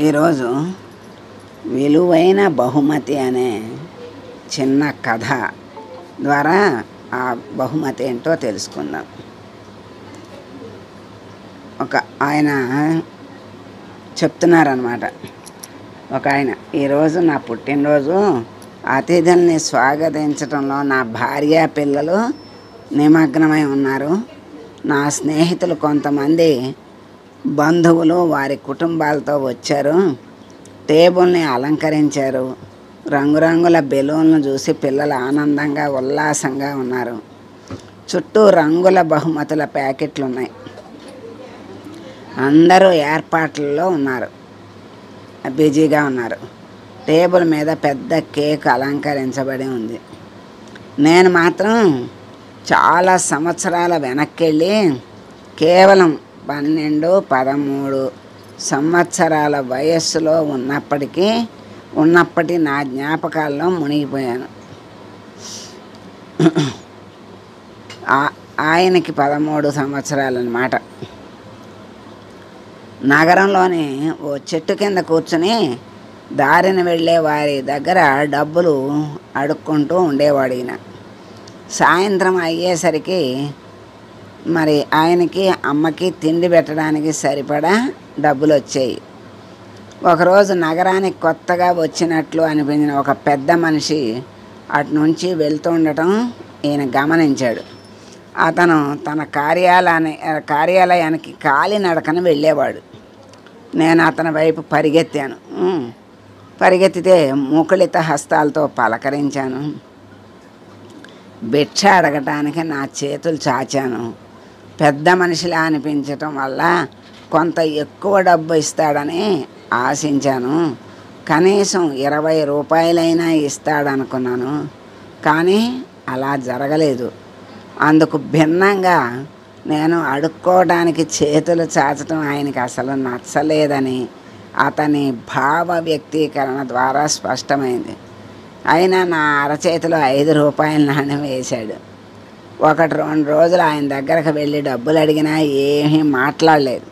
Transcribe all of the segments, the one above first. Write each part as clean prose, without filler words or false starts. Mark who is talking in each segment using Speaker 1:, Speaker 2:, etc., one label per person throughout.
Speaker 1: ఈరోజు విలువైన బహుమతి అనే చిన్న కథ ద్వారా ఆ బహుమతి ఏంటో తెలుసుకుందాం. ఒక ఆయన చెప్తున్నారన్నమాట. ఒక ఆయన, ఈరోజు నా పుట్టినరోజు, అతిథుల్ని స్వాగతించడంలో నా భార్య పిల్లలు నిమగ్నమై ఉన్నారు. నా స్నేహితులు కొంతమంది బంధువులు వారి కుటుంబాలతో వచ్చారు. టేబుల్ని అలంకరించారు. రంగురంగుల బెలూన్లు చూసి పిల్లలు ఆనందంగా ఉల్లాసంగా ఉన్నారు. చుట్టూ రంగుల బహుమతుల ప్యాకెట్లు ఉన్నాయి. అందరూ ఏర్పాట్లలో ఉన్నారు, బిజీగా ఉన్నారు. టేబుల్ మీద పెద్ద కేక్ అలంకరించబడి ఉంది. నేను మాత్రం చాలా సంవత్సరాల వెనక్కి వెళ్ళి కేవలం 12-13 సంవత్సరాల వయస్సులో ఉన్నప్పటి నా జ్ఞాపకాల్లో మునిగిపోయాను. ఆయనకి 13 సంవత్సరాలు అన్నమాట. నగరంలోని ఓ చెట్టు కింద కూర్చుని దారిని వెళ్ళే వారి దగ్గర డబ్బులు అడుక్కుంటూ ఉండేవాడు ఈయన. సాయంత్రం అయ్యేసరికి మరి ఆయనకి అమ్మకి తిండి పెట్టడానికి సరిపడా డబ్బులు వచ్చాయి. ఒకరోజు నగరానికి కొత్తగా వచ్చినట్లు అనిపించిన ఒక పెద్ద మనిషి అటు నుంచి వెళ్తూ ఉండటం ఈయన గమనించాడు. అతను తన కార్యాలయానికి కాలినడకన వెళ్ళేవాడు. నేను అతని వైపు పరిగెత్తితే ముకుళిత హస్తాలతో పలకరించాను. భిక్ష అడగటానికి నా చేతులు చాచాను. పెద్ద మనిషిలా అనిపించటం వల్ల కొంత ఎక్కువ డబ్బు ఇస్తాడని ఆశించాను. కనీసం 20 రూపాయలైనా ఇస్తాడనుకున్నాను. కానీ అలా జరగలేదు. అందుకు భిన్నంగా నేను అడుక్కోవడానికి చేతులు చాచటం ఆయనకి అసలు నచ్చలేదని అతని భావ వ్యక్తీకరణ ద్వారా స్పష్టమైంది. అయినా నా అరచేతిలో 5 రూపాయల నాణ్యం వేశాడు. 1-2 రోజులు ఆయన దగ్గరకు వెళ్ళి డబ్బులు అడిగినా ఏమీ మాట్లాడలేదు.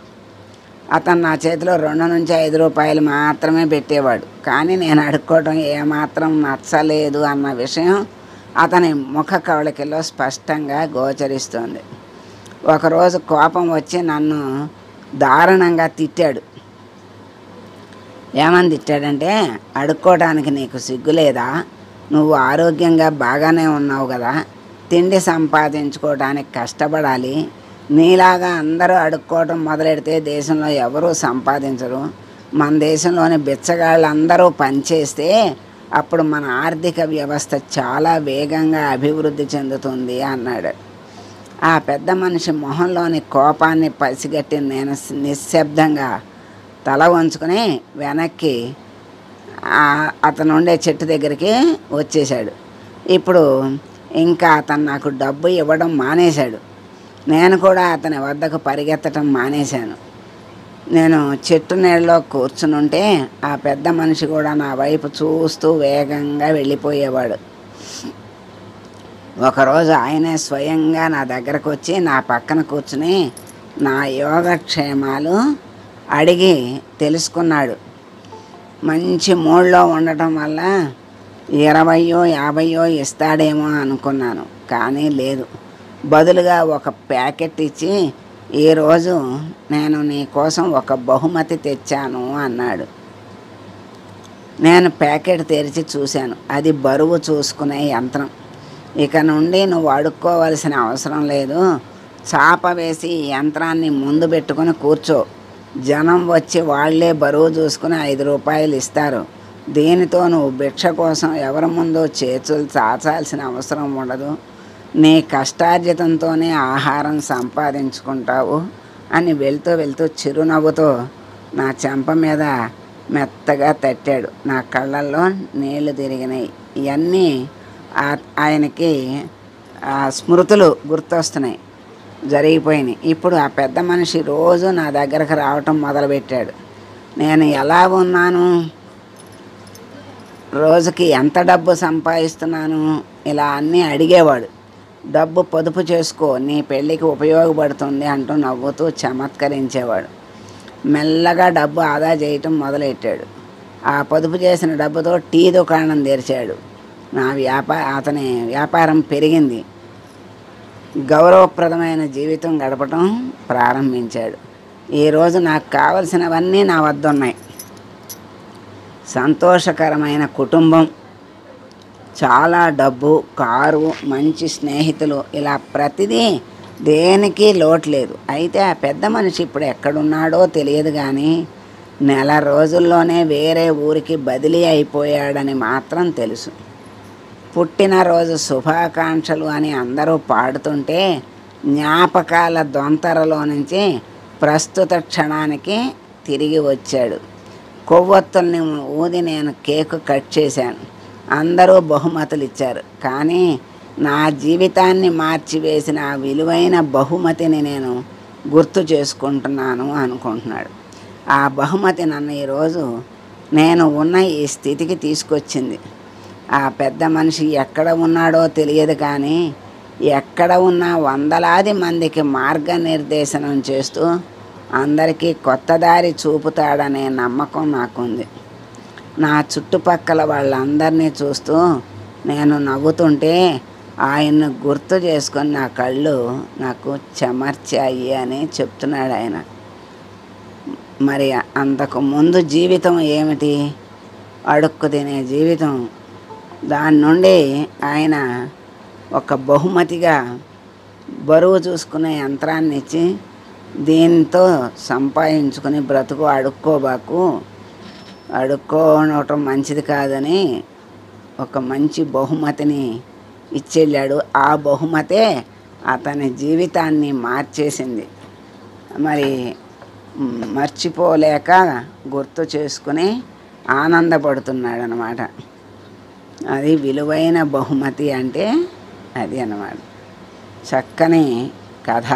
Speaker 1: అతను నా చేతిలో 2-5 రూపాయలు మాత్రమే పెట్టేవాడు. కానీ నేను అడుక్కోవడం ఏమాత్రం నచ్చలేదు అన్న విషయం అతని ముఖ కవళికల్లో స్పష్టంగా గోచరిస్తోంది. ఒకరోజు కోపం వచ్చి నన్ను దారుణంగా తిట్టాడు. ఏమని తిట్టాడంటే, అడుక్కోవడానికి నీకు సిగ్గులేదా? నువ్వు ఆరోగ్యంగా బాగానే ఉన్నావు కదా, తిండి సంపాదించుకోవడానికి కష్టపడాలి. నీలాగా అందరూ అడుక్కోవడం మొదలెడితే దేశంలో ఎవరూ సంపాదించరు. మన దేశంలోని బిచ్చగాళ్ళందరూ పనిచేస్తే అప్పుడు మన ఆర్థిక వ్యవస్థ చాలా వేగంగా అభివృద్ధి చెందుతుంది అన్నాడు. ఆ పెద్ద మనిషి మొహంలోని కోపాన్ని పసిగట్టి నేను నిశ్శబ్దంగా తల వంచుకొని వెనక్కి అతను ఉండే చెట్టు దగ్గరికి వచ్చేసాడు. ఇప్పుడు ఇంకా అతను నాకు డబ్బు ఇవ్వడం మానేశాడు. నేను కూడా అతని వద్దకు పరిగెత్తడం మానేశాను. నేను చెట్టు నీళ్ళలో కూర్చునుంటే ఆ పెద్ద మనిషి కూడా నా వైపు చూస్తూ వేగంగా వెళ్ళిపోయేవాడు. ఒకరోజు ఆయనే స్వయంగా నా దగ్గరకు వచ్చి నా పక్కన కూర్చుని నా యోగక్షేమాలు అడిగి తెలుసుకున్నాడు. మంచి మూడ్లో ఉండటం వల్ల 20-50 ఇస్తాడేమో అనుకున్నాను. కానీ లేదు. బదులుగా ఒక ప్యాకెట్ ఇచ్చి, ఈరోజు నేను నీ కోసం ఒక బహుమతి తెచ్చాను అన్నాడు. నేను ప్యాకెట్ తెరిచి చూశాను. అది బరువు చూసుకునే యంత్రం. ఇక నుండి నువ్వు అడుక్కోవలసిన అవసరం లేదు. చాప వేసి ఈ యంత్రాన్ని ముందు పెట్టుకుని కూర్చో. జనం వచ్చి వాళ్లే బరువు చూసుకుని 5 రూపాయలు ఇస్తారు. దీనితో నువ్వు భిక్ష కోసం ఎవరి ముందో చేతులు చాచాల్సిన అవసరం ఉండదు. నీ కష్టార్జితంతోనే ఆహారం సంపాదించుకుంటావు అని వెళ్తూ చిరునవ్వుతో నా చెంప మీద మెత్తగా తట్టాడు. నా కళ్ళల్లో నీళ్లు తిరిగినాయి. ఇవన్నీ ఆయనకి స్మృతులు గుర్తొస్తున్నాయి, జరిగిపోయినాయి. ఇప్పుడు ఆ పెద్ద మనిషి రోజు నా దగ్గరకు రావటం మొదలుపెట్టాడు. నేను ఎలా ఉన్నాను, రోజుకి ఎంత డబ్బు సంపాదిస్తున్నాను, ఇలా అన్నీ అడిగేవాడు. డబ్బు పొదుపు చేసుకో, నీ పెళ్ళికి ఉపయోగపడుతుంది అంటూ నవ్వుతూ చమత్కరించేవాడు. మెల్లగా డబ్బు ఆదా చేయటం మొదలెట్టాడు. ఆ పొదుపు చేసిన డబ్బుతో టీ దుకాణం తెరిచాడు. అతని వ్యాపారం పెరిగింది. గౌరవప్రదమైన జీవితం గడపటం ప్రారంభించాడు. ఈరోజు నాకు కావలసినవన్నీ నా వద్ద ఉన్నాయి. సంతోషకరమైన కుటుంబం, చాలా డబ్బు, కారు, మంచి స్నేహితులు, ఇలా ప్రతిదీ దేనికి లోటు లేదు. అయితే ఆ పెద్ద మనిషి ఇప్పుడు ఎక్కడున్నాడో తెలియదు, కానీ నెల రోజుల్లోనే వేరే ఊరికి బదిలీ అయిపోయాడని మాత్రం తెలుసు. పుట్టినరోజు శుభాకాంక్షలు అని అందరూ పాడుతుంటే జ్ఞాపకాల దొంతరలో నుంచి ప్రస్తుత క్షణానికి తిరిగి వచ్చాడు. కొవ్వొత్తుల్ని ఊది నేను కేకు కట్ చేశాను. అందరూ బహుమతులు ఇచ్చారు. కానీ నా జీవితాన్ని మార్చివేసిన ఆ విలువైన బహుమతిని నేను గుర్తు చేసుకుంటున్నాను అనుకుంటున్నాడు. ఆ బహుమతి నన్ను ఈరోజు నేను ఉన్న ఈ స్థితికి తీసుకొచ్చింది. ఆ పెద్ద మనిషి ఎక్కడ ఉన్నాడో తెలియదు, కానీ ఎక్కడ ఉన్న వందలాది మందికి మార్గనిర్దేశనం చేస్తూ అందరికీ కొత్త దారి చూపుతాడనే నమ్మకం నాకుంది. నా చుట్టుపక్కల వాళ్ళందరినీ చూస్తూ నేను నవ్వుతుంటే ఆయన్ను గుర్తు చేసుకొని నా కళ్ళు నాకు చెమర్చాయి అని చెప్తున్నాడు ఆయన. మరి అంతకు ముందు జీవితం ఏమిటి? అడుక్కు తినే జీవితం. దాని నుండి ఆయన ఒక బహుమతిగా బరువు చూసుకునే యంత్రాన్ని ఇచ్చి, దీంతో సంపాదించుకుని బ్రతుకు, అడుక్కోవటం మంచిది కాదని ఒక మంచి బహుమతిని ఇచ్చెళ్ళాడు. ఆ బహుమతే అతని జీవితాన్ని మార్చేసింది. మరి మర్చిపోలేక గుర్తు చేసుకుని ఆనందపడుతున్నాడు అన్నమాట. అది విలువైన బహుమతి అంటే అది అన్నమాట. చక్కని కథ.